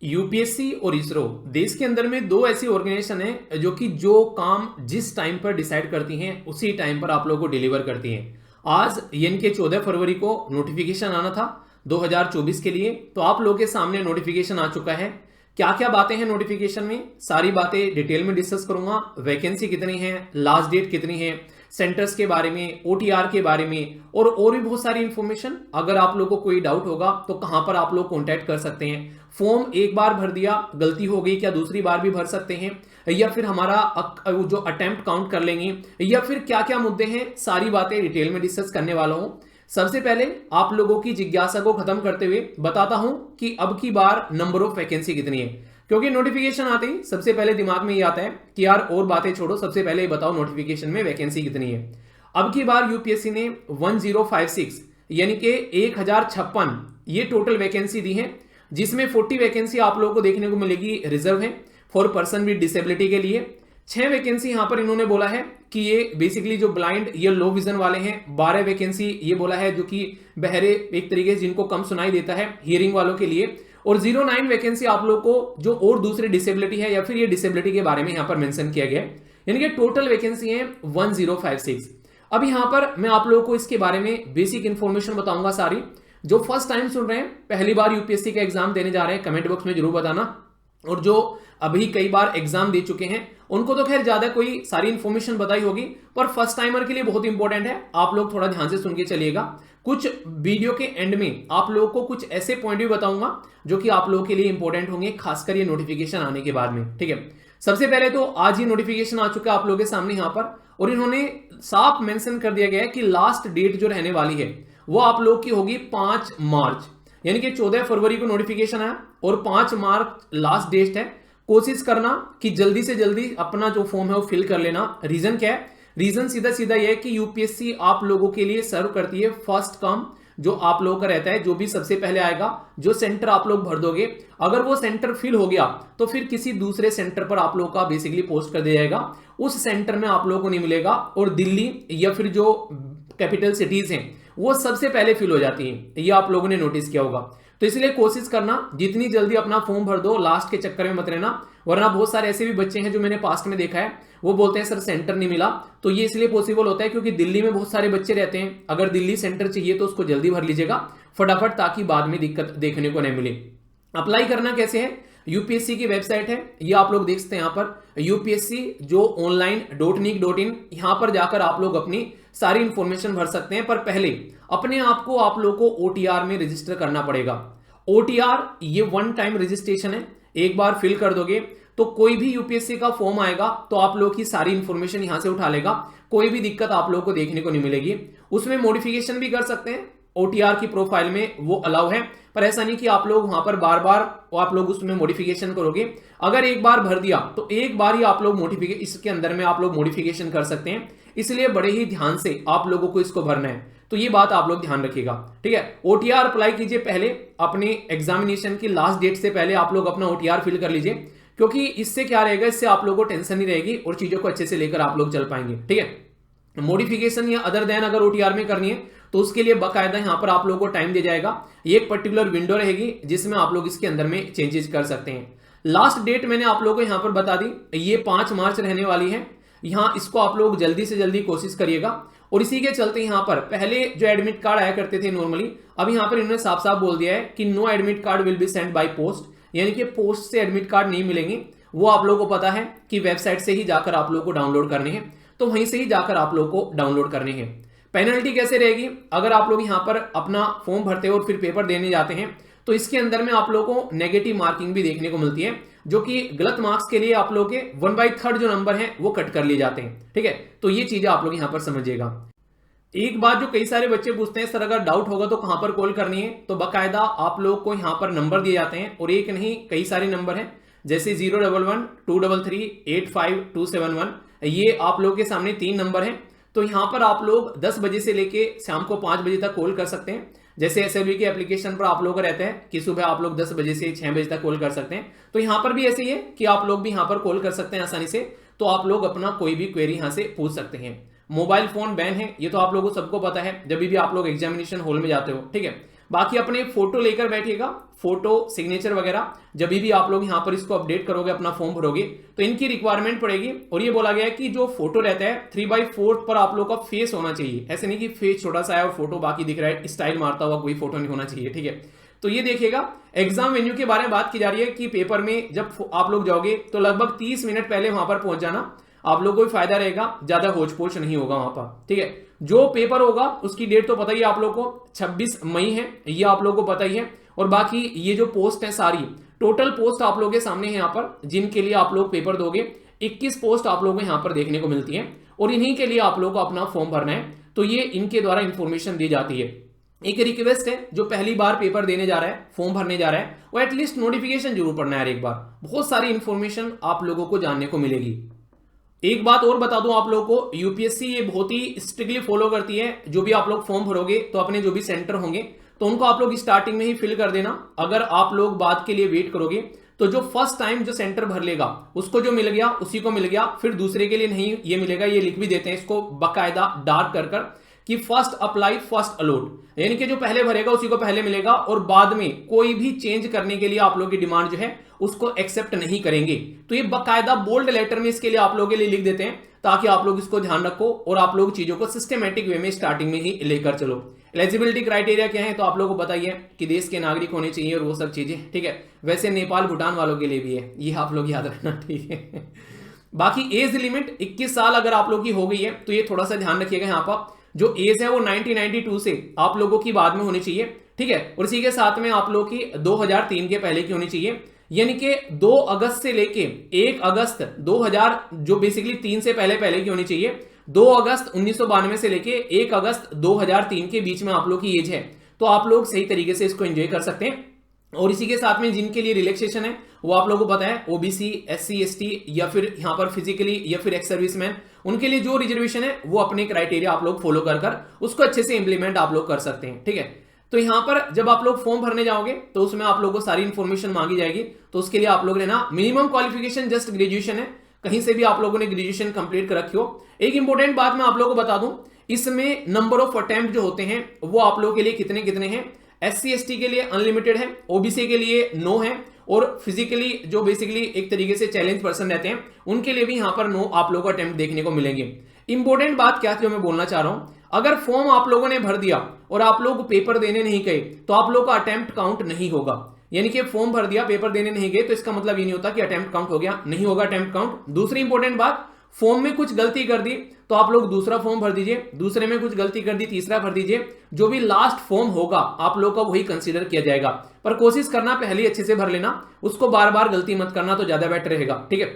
UPSC और इसरो देश के अंदर में दो ऐसी ऑर्गेनाइजेशन है जो कि जो काम जिस टाइम पर डिसाइड करती हैं उसी टाइम पर आप लोगों को डिलीवर करती हैं। आज यानी कि 14 फरवरी को नोटिफिकेशन आना था 2024 के लिए, तो आप लोगों के सामने नोटिफिकेशन आ चुका है। क्या क्या बातें हैं नोटिफिकेशन में, सारी बातें डिटेल में डिस्कस करूंगा। वैकेंसी कितनी है, लास्ट डेट कितनी है, सेंटर्स के बारे में, ओटीआर के बारे में और भी बहुत सारी इंफॉर्मेशन। अगर आप लोगों को कोई डाउट होगा तो कहां पर आप लोग कांटेक्ट कर सकते हैं। फॉर्म एक बार भर दिया, गलती हो गई, क्या दूसरी बार भी भर सकते हैं, या फिर हमारा जो अटेम्प्ट काउंट कर लेंगे, या फिर क्या क्या मुद्दे हैं, सारी बातें डिटेल में डिस्कस करने वाला हूं। सबसे पहले आप लोगों की जिज्ञासा को खत्म करते हुए बताता हूं कि अब की बार नंबर ऑफ वैकेंसी कितनी है, क्योंकि नोटिफिकेशन आते ही सबसे पहले दिमाग में ये आता है कि यार और बातें छोड़ो, सबसे पहले बताओ नोटिफिकेशन में वैकेंसी कितनी है। अब की बार यूपीएससी ने 1056 यानी कि 1056 ये टोटल वैकेंसी दी है, जिसमें 40 वैकेंसी आप लोगों को देखने को मिलेगी रिजर्व है फॉर पर्सन विद डिसेबिलिटी के लिए। 6 वैकेंसी यहां पर इन्होंने बोला है कि ये बेसिकली जो ब्लाइंड या लो विजन वाले हैं। 12 वैकेंसी ये बोला है जो कि बहरे एक तरीके से जिनको कम सुनाई देता है, हियरिंग वालों के लिए। और 09 वैकेंसी आप लोग को जो और दूसरी डिसेबिलिटी है या फिर ये डिसेबिलिटी के बारे में यहां पर मेंशन किया गया है, यानी कि टोटल वैकेंसी है 1056। अब यहां पर मैं आप लोगों को इसके बारे में बेसिक इंफॉर्मेशन बताऊंगा सारी। जो फर्स्ट टाइम सुन रहे हैं, पहली बार यूपीएससी का एग्जाम देने जा रहे हैं, कमेंट बॉक्स में जरूर बताना। और जो अभी कई बार एग्जाम दे चुके हैं उनको तो खैर ज्यादा कोई सारी इंफॉर्मेशन बताई होगी, पर फर्स्ट टाइमर के लिए बहुत इंपॉर्टेंट है, आप लोग थोड़ा ध्यान से सुन के चलिएगा। कुछ वीडियो के एंड में आप लोगों को कुछ ऐसे पॉइंट भी बताऊंगा जो कि आप लोगों के लिए इंपॉर्टेंट होंगे, खासकर ये नोटिफिकेशन आने के बाद में। ठीक है, सबसे पहले तो आज ही नोटिफिकेशन आ चुका है आप लोगों के सामने यहां पर, और इन्होंने साफ मेंशन कर दिया गया है कि लास्ट डेट जो रहने वाली है वो आप लोग की होगी 5 मार्च, यानी कि 14 फरवरी को नोटिफिकेशन आया और 5 मार्च लास्ट डेट है। कोशिश करना कि जल्दी से जल्दी अपना जो फॉर्म है वो फिल कर लेना। रीजन क्या है? रीजन सीधा सीधा यह है कि यूपीएससी आप लोगों के लिए सर्व करती है फर्स्ट कम, जो आप लोगों का रहता है, जो भी सबसे पहले आएगा, जो सेंटर आप लोग भर दोगे, अगर वो सेंटर फिल हो गया तो फिर किसी दूसरे सेंटर पर आप लोगों का बेसिकली पोस्ट कर दिया जाएगा, उस सेंटर में आप लोगों को नहीं मिलेगा। और दिल्ली या फिर जो कैपिटल सिटीज हैं वो सबसे पहले फिल हो जाती हैं, ये आप लोगों ने नोटिस किया होगा। तो इसलिए कोशिश करना जितनी जल्दी अपना फॉर्म भर दो, लास्ट के चक्कर में मत रहना, वरना बहुत सारे ऐसे भी बच्चे हैं जो मैंने पास्ट में देखा है, वो बोलते हैं सर सेंटर नहीं मिला। तो ये इसलिए पॉसिबल होता है क्योंकि दिल्ली में बहुत सारे बच्चे रहते हैं। अगर दिल्ली सेंटर चाहिए तो उसको जल्दी भर लीजिएगा फटाफट, ताकि बाद में दिक्कत देखने को नहीं मिले। अप्लाई करना कैसे है? यूपीएससी की वेबसाइट है, ये आप लोग देख सकते हैं यहां पर यूपीएससी जो online.nic.in, यहां पर जाकर आप लोग अपनी सारी इंफॉर्मेशन भर सकते हैं। पर पहले अपने आप को आप लोग को ओटीआर में रजिस्टर करना पड़ेगा। ओटीआर ये वन टाइम रजिस्ट्रेशन है, एक बार फिल कर दोगे तो कोई भी यूपीएससी का फॉर्म आएगा तो आप लोग की सारी इंफॉर्मेशन यहां से उठा लेगा, कोई भी दिक्कत आप लोग को देखने को नहीं मिलेगी। उसमें मॉडिफिकेशन भी कर सकते हैं, ओटीआर की प्रोफाइल में वो अलाउ है, पर ऐसा नहीं कि आप लोग वहां पर बार बार आप लोग उसमें मॉडिफिकेशन करोगे। अगर एक बार भर दिया तो एक बार ही आप लोग मॉडिफिकेशन, इसके अंदर में आप लोग मॉडिफिकेशन कर सकते हैं, इसलिए बड़े ही ध्यान से आप लोगों को इसको भरना है, तो ये बात आप लोग ध्यान रखिएगा। ठीक है, ओटीआर अप्लाई कीजिए पहले, अपने एग्जामिनेशन की लास्ट डेट से पहले आप लोग अपना ओटीआर फिल कर लीजिए, क्योंकि इससे क्या रहेगा, इससे आप लोगों को टेंशन नहीं रहेगी और चीजों को अच्छे से लेकर आप लोग चल पाएंगे। ठीक है, मॉडिफिकेशन या अदर देन अगर ओटीआर में करनी है तो उसके लिए बकायदा यहां पर आप लोगों को टाइम दिया जाएगा, ये एक पर्टिकुलर विंडो रहेगी जिसमें आप लोग इसके अंदर में चेंजेस कर सकते हैं। लास्ट डेट मैंने आप लोगों को यहां पर बता दी, ये 5 मार्च रहने वाली है। यहां इसको आप लोग जल्दी से जल्दी कोशिश करिएगा। और इसी के चलते यहां पर पहले जो एडमिट कार्ड आया करते थे नॉर्मली, अब यहां पर इन्होंने साफ साफ बोल दिया है कि no admit card will be send by post, यानी कि पोस्ट से एडमिट कार्ड नहीं मिलेंगे। वो आप लोगों को पता है कि वेबसाइट से ही जाकर आप लोगों को डाउनलोड करने हैं, तो वहीं से ही जाकर आप लोगों को डाउनलोड करने हैं। पेनल्टी कैसे रहेगी? अगर आप लोग यहां पर अपना फॉर्म भरते हो और फिर पेपर देने जाते हैं तो इसके अंदर में आप लोगों को नेगेटिव मार्किंग भी देखने को मिलती है, जो कि गलत मार्क्स के लिए आप लोग के 1/3 जो नंबर है वो कट कर लिए जाते हैं। ठीक है, तो ये चीजें आप लोग यहां पर समझिएगा। एक बात जो कई सारे बच्चे पूछते हैं, सर अगर डाउट होगा तो कहां पर कॉल करनी है, तो बाकायदा आप लोग को यहां पर नंबर दिए जाते हैं, और एक नहीं कई सारे नंबर हैं, जैसे 011 233 85271, ये आप लोगों के सामने 3 नंबर हैं। तो यहां पर आप लोग 10 बजे से लेके शाम को 5 बजे तक कॉल कर सकते हैं। जैसे एसएलवी के एप्लीकेशन पर आप लोगों का रहता है कि सुबह आप लोग 10 बजे से 6 बजे तक कॉल कर सकते हैं, तो यहां पर भी ऐसे ही है कि आप लोग भी यहां पर कॉल कर सकते हैं आसानी से। तो आप लोग अपना कोई भी क्वेरी यहां से पूछ सकते हैं। मोबाइल फोन बैन है, ये तो आप लोगों को सबको पता है, जब भी आप लोग एग्जामिनेशन हॉल में जाते हो। ठीक है, बाकी अपने फोटो लेकर बैठिएगा, फोटो सिग्नेचर वगैरह जब भी आप लोग यहां पर इसको अपडेट करोगे, अपना फॉर्म भरोगे तो इनकी रिक्वायरमेंट पड़ेगी। और ये बोला गया है कि जो फोटो रहता है 3/4 पर आप लोग का फेस होना चाहिए, ऐसे नहीं कि फेस छोटा सा है और फोटो बाकी दिख रहा है, स्टाइल मारता हुआ कोई फोटो नहीं होना चाहिए, ठीक है। तो ये देखिएगा। एग्जाम वेन्यू के बारे में बात की जा रही है कि पेपर में जब आप लोग जाओगे तो लगभग 30 मिनट पहले वहां पर पहुंच जाना, आप लोग को भी फायदा रहेगा, ज्यादा होच पोच नहीं होगा वहां पर, ठीक है। जो पेपर होगा उसकी डेट तो पता ही है आप लोग को, 26 मई है, ये आप लोग को पता ही है। और बाकी ये जो पोस्ट है सारी टोटल पोस्ट आप लोगों के सामने है यहाँ पर, जिनके लिए आप लोग पेपर दोगे 21 पोस्ट आप लोगों को यहाँ पर देखने को मिलती है और इन्हीं के लिए आप लोग को अपना फॉर्म भरना है। तो ये इनके द्वारा इंफॉर्मेशन दी जाती है। एक रिक्वेस्ट है, जो पहली बार पेपर देने जा रहा है, फॉर्म भरने जा रहा है, वो एटलीस्ट नोटिफिकेशन जरूर पढ़ना है एक बार, बहुत सारी इंफॉर्मेशन आप लोगों को जानने को मिलेगी। एक बात और बता दूं आप लोगों को, यूपीएससी ये बहुत ही स्ट्रिक्टली फॉलो करती है। जो भी आप लोग फॉर्म भरोगे तो अपने जो भी सेंटर होंगे तो उनको आप लोग स्टार्टिंग में ही फिल कर देना। अगर आप लोग बाद के लिए वेट करोगे तो जो फर्स्ट टाइम जो सेंटर भर लेगा उसको जो मिल गया उसी को मिल गया, फिर दूसरे के लिए नहीं ये मिलेगा। ये लिख भी देते हैं इसको बाकायदा डार्क कर कर कि फर्स्ट अप्लाई फर्स्ट अलॉट, यानी कि जो पहले भरेगा उसी को पहले मिलेगा और बाद में कोई भी चेंज करने के लिए आप लोगों की डिमांड जो है उसको एक्सेप्ट नहीं करेंगे। तो ये बाकायदा बोल्ड लेटर में इसके लिए आप लोगों के लिए लिख देते हैं ताकि आप लोग इसको ध्यान रखो और आप लोग चीजों को सिस्टमेटिक वे में स्टार्टिंग में ही लेकर चलो। एलिजिबिलिटी क्राइटेरिया क्या है तो आप लोगों को बताइए कि देश के नागरिक होने चाहिए और वो सब चीजें, ठीक है। वैसे नेपाल भूटान वालों के लिए भी है, ये आप लोग याद रखना, ठीक है। बाकी एज लिमिट 21 साल अगर आप लोग की हो गई है तो ये थोड़ा सा ध्यान रखिएगा। यहाँ पर जो एज है वो 1992 से आप लोगों की बाद में होनी चाहिए, ठीक है। और इसी के साथ में आप लोग की 2003 के पहले की होनी चाहिए, यानी कि 2 अगस्त से लेके 1 अगस्त 2000 जो बेसिकली 3 से पहले की होनी चाहिए। 2 अगस्त 1992 से लेके 1 अगस्त 2003 के बीच में आप लोग की एज है, तो आप लोग सही तरीके से इसको एंजॉय कर सकते हैं। और इसी के साथ में जिनके लिए रिलैक्सेशन है वो आप लोगों को पता है, ओबीसी, एससी, एसटी या फिर यहां पर फिजिकली या फिर एक्स सर्विसमैन, उनके लिए जो रिजर्वेशन है वो अपने क्राइटेरिया आप लोग फॉलो कर उसको अच्छे से इंप्लीमेंट आप लोग कर सकते हैं, ठीक है। तो यहां पर जब आप लोग फॉर्म भरने जाओगे तो उसमें आप लोगों को सारी इंफॉर्मेशन मांगी जाएगी। तो उसके लिए आप लोग ने ना मिनिमम क्वालिफिकेशन जस्ट ग्रेजुएशन है, कहीं से भी आप लोगों ने ग्रेजुएशन कंप्लीट कर रखी हो। एक इंपॉर्टेंट बात मैं आप लोगों को बता दूं, इसमें नंबर ऑफ अटेम्प्ट जो होते हैं वो आप लोगों के लिए कितने कितने हैं। एससी एसटी के लिए अनलिमिटेड है, ओबीसी के लिए नो है, और फिजिकली जो बेसिकली एक तरीके से चैलेंज पर्सन रहते हैं उनके लिए भी यहां पर नो आप लोगों को अटेम्प्ट देखने को मिलेंगे। इंपॉर्टेंट बात क्या थी जो मैं बोलना चाह रहा हूं, अगर फॉर्म आप लोगों ने भर दिया और आप लोग पेपर देने नहीं गए तो आप लोग का अटेम्प्ट काउंट नहीं होगा। यानी कि फॉर्म भर दिया पेपर देने नहीं गए तो इसका मतलब ये नहीं होता कि अटेम्प्ट काउंट हो गया, नहीं होगा अटेम्प्ट काउंट। दूसरी इंपॉर्टेंट बात, फॉर्म में कुछ गलती कर दी तो आप लोग दूसरा फॉर्म भर दीजिए, दूसरे में कुछ गलती कर दी तीसरा भर दीजिए, जो भी लास्ट फॉर्म होगा आप लोग का वही कंसीडर किया जाएगा। पर कोशिश करना पहले अच्छे से भर लेना, उसको बार बार गलती मत करना तो ज्यादा बेटर रहेगा, ठीक है।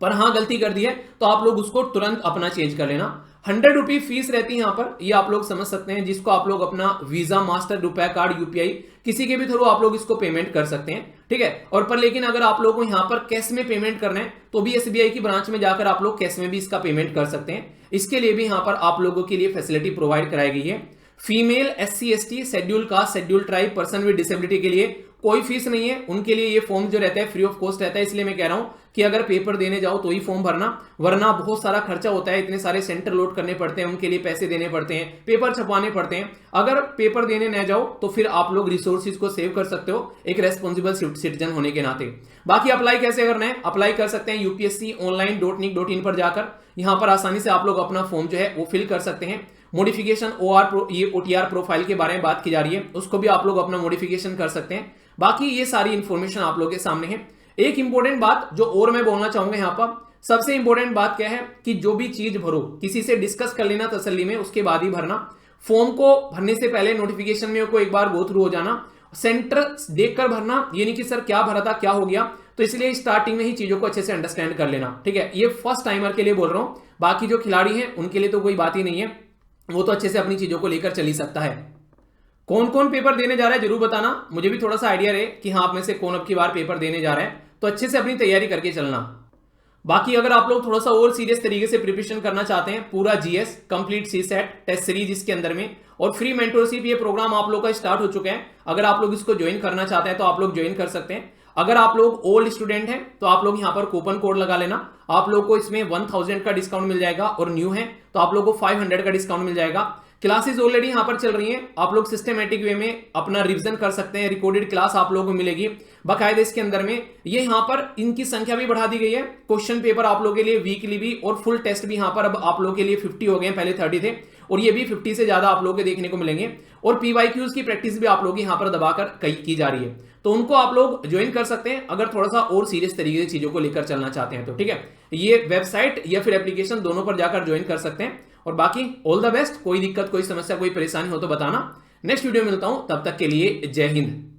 पर हाँ गलती कर दी है तो आप लोग उसको तुरंत अपना चेंज कर लेना। 100 रुपये फीस रहती है यहाँ पर, ये आप लोग समझ सकते हैं, जिसको आप लोग अपना वीजा, मास्टर, रुपए कार्ड, यूपीआई किसी के भी थ्रू आप लोग इसको पेमेंट कर सकते हैं, ठीक है। और पर लेकिन अगर आप लोगों को यहाँ पर कैश में पेमेंट करना है तो भी एसबीआई की ब्रांच में जाकर आप लोग कैश में भी इसका पेमेंट कर सकते हैं। इसके लिए भी यहाँ पर आप लोगों के लिए फैसिलिटी प्रोवाइड कराई गई है। Female, SC, ST, schedule caste, schedule tribe, person with disability के लिए कोई फीस नहीं है, उनके लिए ये फॉर्म जो रहता है फ्री ऑफ कॉस्ट रहता है। इसलिए मैं कह रहा हूं कि अगर पेपर देने जाओ तो ही फॉर्म भरना, वरना बहुत सारा खर्चा होता है, इतने सारे सेंटर लोड करने पड़ते हैं, उनके लिए पैसे देने पड़ते हैं, पेपर छपवाने पड़ते हैं। अगर पेपर देने न जाओ तो फिर आप लोग रिसोर्सेज को सेव कर सकते हो एक रेस्पॉन्सिबल सिटीजन होने के नाते। बाकी अप्लाई कैसे करना है, अप्लाई कर सकते हैं upsconline.nic.in पर जाकर, यहां पर आसानी से आप लोग अपना फॉर्म जो है वो फिल कर सकते हैं। मॉडिफिकेशन ये OTR प्रोफाइल के बारे में बात की जा रही है, उसको भी आप लोग अपना मॉडिफिकेशन कर सकते हैं। बाकी ये सारी इंफॉर्मेशन आप लोगों के सामने है। एक इंपॉर्टेंट बात जो और मैं बोलना चाहूंगा यहाँ पर, सबसे इंपॉर्टेंट बात क्या है कि जो भी चीज भरो किसी से डिस्कस कर लेना तसल्ली में, उसके बाद ही भरना। फॉर्म को भरने से पहले नोटिफिकेशन में को एक बार गो थ्रू हो जाना, सेंटर देखकर भरना, ये नहीं कि सर क्या भरा था क्या हो गया। तो इसलिए स्टार्टिंग में ही चीजों को अच्छे से अंडरस्टैंड कर लेना, ठीक है। ये फर्स्ट टाइमर के लिए बोल रहा हूं, बाकी जो खिलाड़ी हैं उनके लिए तो कोई बात ही नहीं है, वो तो अच्छे से अपनी चीजों को लेकर चल ही सकता है। कौन कौन पेपर देने जा रहा है जरूर बताना, मुझे भी थोड़ा सा आइडिया रहे कि हाँ आप में से कौन अब की बार पेपर देने जा रहा है, तो अच्छे से अपनी तैयारी करके चलना। बाकी अगर आप लोग थोड़ा सा और सीरियस तरीके से प्रिपरेशन करना चाहते हैं, पूरा GS complete CSAT test series इसके अंदर में और फ्री मेंटरशिप, ये प्रोग्राम आप लोग का स्टार्ट हो चुका है। अगर आप लोग इसको ज्वाइन करना चाहते हैं तो आप लोग ज्वाइन कर सकते हैं। अगर आप लोग ओल्ड स्टूडेंट हैं तो आप लोग यहां पर कूपन कोड लगा लेना, आप लोग को इसमें 1000 का डिस्काउंट मिल जाएगा, और न्यू है तो आप लोग को 500 का डिस्काउंट मिल जाएगा। क्लासेस ऑलरेडी यहां पर चल रही हैं, आप लोग सिस्टमेटिक वे में अपना रिवीजन कर सकते हैं। रिकॉर्डेड क्लास आप लोगों को मिलेगी बाकायदा इसके अंदर में। ये यहां पर इनकी संख्या भी बढ़ा दी गई है। क्वेश्चन पेपर आप लोगों के लिए वीकली भी और फुल टेस्ट भी यहां पर अब आप लोगों के लिए 50 हो गए, पहले 30 थे, और ये भी 50 से ज्यादा आप लोगों को देखने को मिलेंगे। और पीवाईक्यूज की प्रैक्टिस भी आप लोग यहां पर दबाकर की जा रही है, तो उनको आप लोग ज्वाइन कर सकते हैं अगर थोड़ा सा और सीरियस तरीके से चीजों को लेकर चलना चाहते हैं तो। ठीक है, ये वेबसाइट या फिर एप्लीकेशन दोनों पर जाकर ज्वाइन कर सकते हैं। और बाकी ऑल द बेस्ट। कोई दिक्कत, कोई समस्या, कोई परेशानी हो तो बताना। नेक्स्ट वीडियो में मिलता हूं, तब तक के लिए जय हिंद।